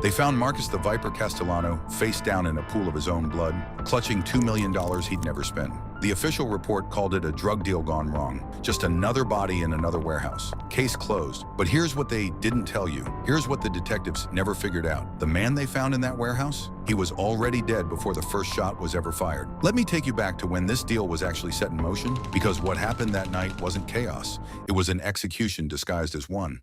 They found Marcus the Viper Castellano face down in a pool of his own blood, clutching $2 million he'd never spent. The official report called it a drug deal gone wrong, just another body in another warehouse. Case closed. But here's what they didn't tell you. Here's what the detectives never figured out. The man they found in that warehouse, he was already dead before the first shot was ever fired. Let me take you back to when this deal was actually set in motion, because what happened that night wasn't chaos. It was an execution disguised as one.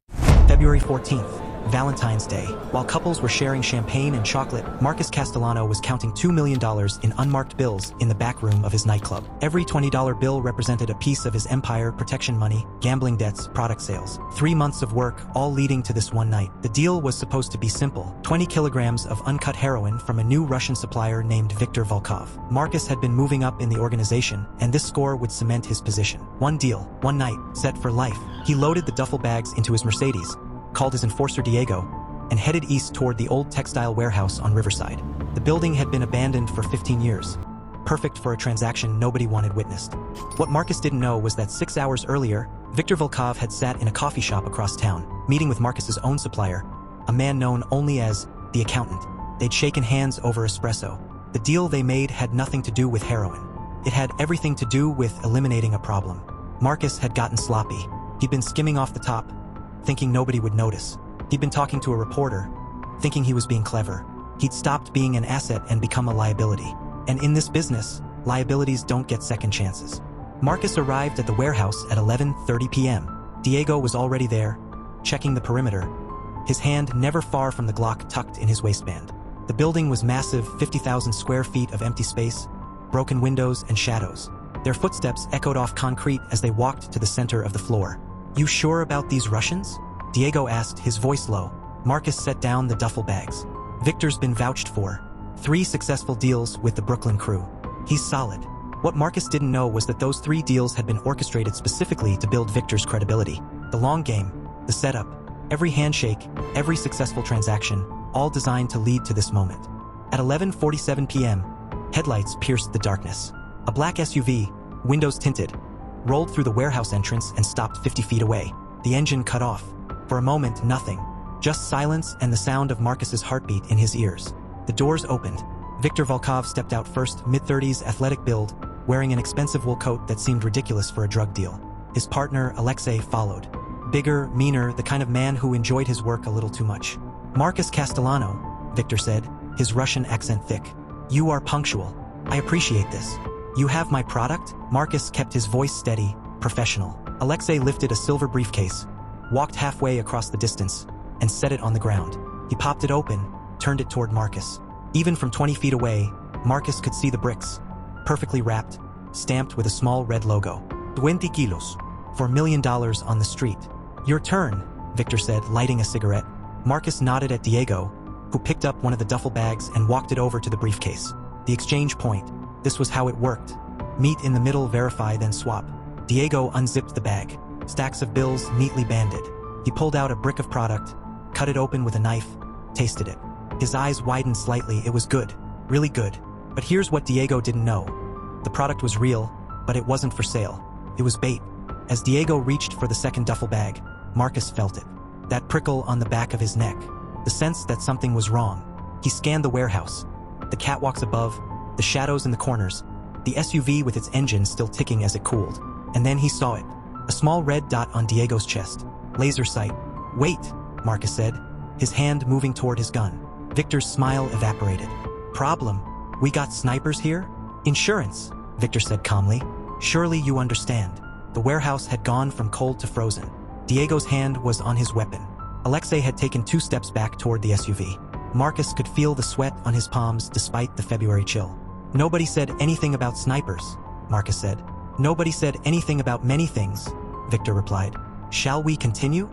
February 14th, Valentine's Day. While couples were sharing champagne and chocolate, Marcus Castellano was counting $2 million in unmarked bills in the back room of his nightclub. Every $20 bill represented a piece of his empire, protection money, gambling debts, product sales. 3 months of work, all leading to this one night. The deal was supposed to be simple: 20 kilograms of uncut heroin from a new Russian supplier named Viktor Volkov. Marcus had been moving up in the organization, and this score would cement his position. One deal, one night, set for life. He loaded the duffel bags into his Mercedes, called his enforcer Diego, and headed east toward the old textile warehouse on Riverside. The building had been abandoned for 15 years, perfect for a transaction nobody wanted witnessed. What Marcus didn't know was that 6 hours earlier, Viktor Volkov had sat in a coffee shop across town, meeting with Marcus's own supplier, a man known only as the accountant. They'd shaken hands over espresso. The deal they made had nothing to do with heroin. It had everything to do with eliminating a problem. Marcus had gotten sloppy. He'd been skimming off the top, thinking nobody would notice. He'd been talking to a reporter, thinking he was being clever. He'd stopped being an asset and become a liability. And in this business, liabilities don't get second chances. Marcus arrived at the warehouse at 11:30 p.m. Diego was already there, checking the perimeter, his hand never far from the Glock tucked in his waistband. The building was massive, 50,000 square feet of empty space, broken windows and shadows. Their footsteps echoed off concrete as they walked to the center of the floor. "You sure about these Russians?" Diego asked, his voice low. Marcus set down the duffel bags. "Victor's been vouched for. 3 successful deals with the Brooklyn crew. He's solid." What Marcus didn't know was that those 3 deals had been orchestrated specifically to build Victor's credibility. The long game, the setup, every handshake, every successful transaction, all designed to lead to this moment. At 11:47 p.m., headlights pierced the darkness. A black SUV, windows tinted, rolled through the warehouse entrance and stopped 50 feet away. The engine cut off. For a moment, nothing. Just silence and the sound of Marcus's heartbeat in his ears. The doors opened. Viktor Volkov stepped out first, mid-30s, athletic build, wearing an expensive wool coat that seemed ridiculous for a drug deal. His partner, Alexei, followed. Bigger, meaner, the kind of man who enjoyed his work a little too much. "Marcus Castellano," Viktor said, his Russian accent thick. "You are punctual. I appreciate this. You have my product?" Marcus kept his voice steady, professional. Alexei lifted a silver briefcase, walked halfway across the distance, and set it on the ground. He popped it open, turned it toward Marcus. Even from 20 feet away, Marcus could see the bricks, perfectly wrapped, stamped with a small red logo. 20 kilos. For $1 million on the street. "Your turn," Viktor said, lighting a cigarette. Marcus nodded at Diego, who picked up one of the duffel bags and walked it over to the briefcase. The exchange point. This was how it worked. Meet in the middle, verify, then swap. Diego unzipped the bag. Stacks of bills neatly banded. He pulled out a brick of product, cut it open with a knife, tasted it. His eyes widened slightly. It was good. Really good. But here's what Diego didn't know. The product was real, but it wasn't for sale. It was bait. As Diego reached for the second duffel bag, Marcus felt it. That prickle on the back of his neck. The sense that something was wrong. He scanned the warehouse. The catwalks above, the shadows in the corners, the SUV with its engine still ticking as it cooled. And then he saw it. A small red dot on Diego's chest. Laser sight. "Wait," Marcus said, his hand moving toward his gun. Victor's smile evaporated. "Problem? We got snipers here?" "Insurance," Viktor said calmly. "Surely you understand." The warehouse had gone from cold to frozen. Diego's hand was on his weapon. Alexei had taken 2 steps back toward the SUV. Marcus could feel the sweat on his palms despite the February chill. "Nobody said anything about snipers," Marcus said. "Nobody said anything about many things," Viktor replied. "Shall we continue?"